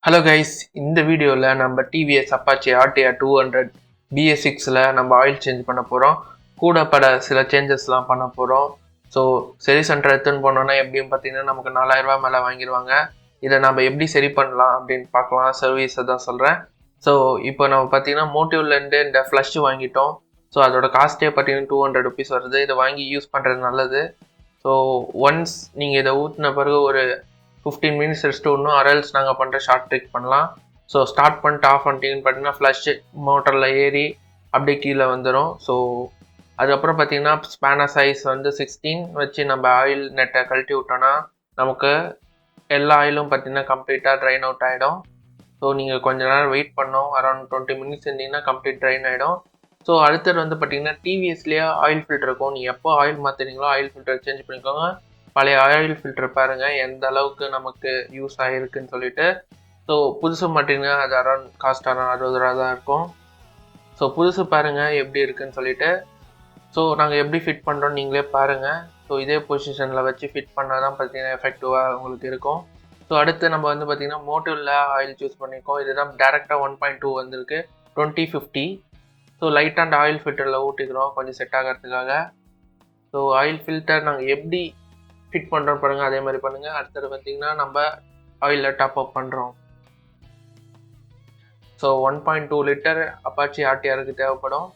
Hello guys, இந்த வீடியோவில் நம்ம டிவிஎஸ் அப்பாச்சி RTR 200 BS6ல் நம்ம ஆயில் சேஞ்ச் பண்ண போகிறோம். கூட சில சேஞ்சஸ்லாம் பண்ண போகிறோம். ஸோ சரி சென்டர் எடுத்துன்னு போனோன்னா எப்படின்னு பார்த்தீங்கன்னா நமக்கு 4000 ரூபா மேலே வாங்கிடுவாங்க. இதை நம்ம எப்படி சரி பண்ணலாம் அப்படின்னு பார்க்கலாம். சர்வீஸை தான் சொல்கிறேன். ஸோ இப்போ நம்ம பார்த்தீங்கன்னா மோட்டிவ்லேருந்து இந்த ஃப்ளஷ் வாங்கிட்டோம். ஸோ அதோட காஸ்ட்டே பார்த்தீங்கன்னா 200 ருபீஸ் வருது. இதை வாங்கி யூஸ் பண்ணுறது நல்லது. ஸோ ஒன்ஸ் நீங்கள் இதை ஊற்றின பிறகு ஒரு 15 மினிட்ஸ் ரெஸ்ட் விடணும். அரல்ஸ் நாங்கள் பண்ணுற ஷார்ட் ட்ரிக் பண்ணலாம். ஸோ ஸ்டார்ட் பண்ணிட்டு ஆஃப் பண்ணிட்டீங்கன்னு பார்த்தீங்கன்னா ஃப்ளஷ் மோட்டரில் ஏறி அப்படியே கீழே வந்துடும். ஸோ அதுக்கப்புறம் பார்த்தீங்கன்னா ஸ்பேனர் சைஸ் வந்து 16 வச்சு நம்ம ஆயில் நெட்டை கழட்டி விட்டோன்னா நமக்கு எல்லா ஆயிலும் பார்த்தீங்கன்னா கம்ப்ளீட்டாக ட்ரைன் அவுட் ஆகிடும். ஸோ நீங்கள் கொஞ்ச நேரம் வெயிட் பண்ணோம். அரௌண்ட் 20 மினிட்ஸ் இருந்தீங்கன்னா கம்ப்ளீட் ட்ரைன் ஆகிடும். ஸோ அடுத்தது வந்து பார்த்தீங்கன்னா டிவிஎஸ்லேயே ஆயில் ஃபில்டர் இருக்கும். நீங்கள் எப்போ ஆயில் மாற்றுறீங்களோ ஆயில் ஃபில்டர் சேஞ்ச் பண்ணிக்கோங்க. பழைய ஆயில் ஃபில்டர் பாருங்கள் எந்த அளவுக்கு நமக்கு யூஸ் ஆகிருக்குன்னு சொல்லிட்டு. ஸோ புதுசு மாட்டிங்கன்னா அது அரௌண்ட் காஸ்ட் அரௌண்ட் 60 ரூபா தான் இருக்கும். ஸோ புதுசு பாருங்கள் எப்படி இருக்குன்னு சொல்லிட்டு. ஸோ நாங்கள் எப்படி ஃபிட் பண்ணுறோன்னு நீங்களே பாருங்கள். ஸோ இதே பொசிஷனில் வச்சு ஃபிட் பண்ணால் தான் பார்த்தீங்கன்னா எஃபெக்டிவாக உங்களுக்கு இருக்கும். ஸோ அடுத்து நம்ம வந்து பார்த்திங்கன்னா மோட்டிவில் ஆயில் சூஸ் பண்ணியிருக்கோம். இதுதான் டேரெக்டாக 1.2 வந்திருக்கு 2050. ஸோ லைட்டாக அந்த ஆயில் ஃபில்டரில் ஊட்டிக்கிறோம் கொஞ்சம் செட் ஆகிறதுக்காக. ஸோ ஆயில் ஃபில்டர் நாங்கள் எப்படி ஃபிட் பண்ணுறோம் பாருங்கள், அதே மாதிரி பண்ணுங்கள். அடுத்தது பார்த்திங்கன்னா நம்ம ஆயிலில் டாப் அப் பண்ணுறோம். ஸோ 1.2 லிட்டர் அப்பாச்சி RTRக்கு தேவைப்படும்.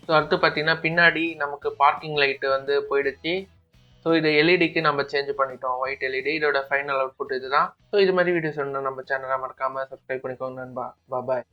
ஸோ அடுத்து பார்த்திங்கன்னா பின்னாடி நமக்கு பார்க்கிங் லைட்டு வந்து போயிடுச்சு. ஸோ இது எல்இடிக்கு நம்ம சேஞ்ச் பண்ணிட்டோம், ஒயிட் எல்இடி. இதோட ஃபைனல் அவுட்புட் இது தான். ஸோ இது மாதிரி வீடியோஸ் வேணும்னா நம்ம சேனலை மறக்காமல் சப்ஸ்கிரைப் பண்ணிக்கோங்க நண்பா. பாய்.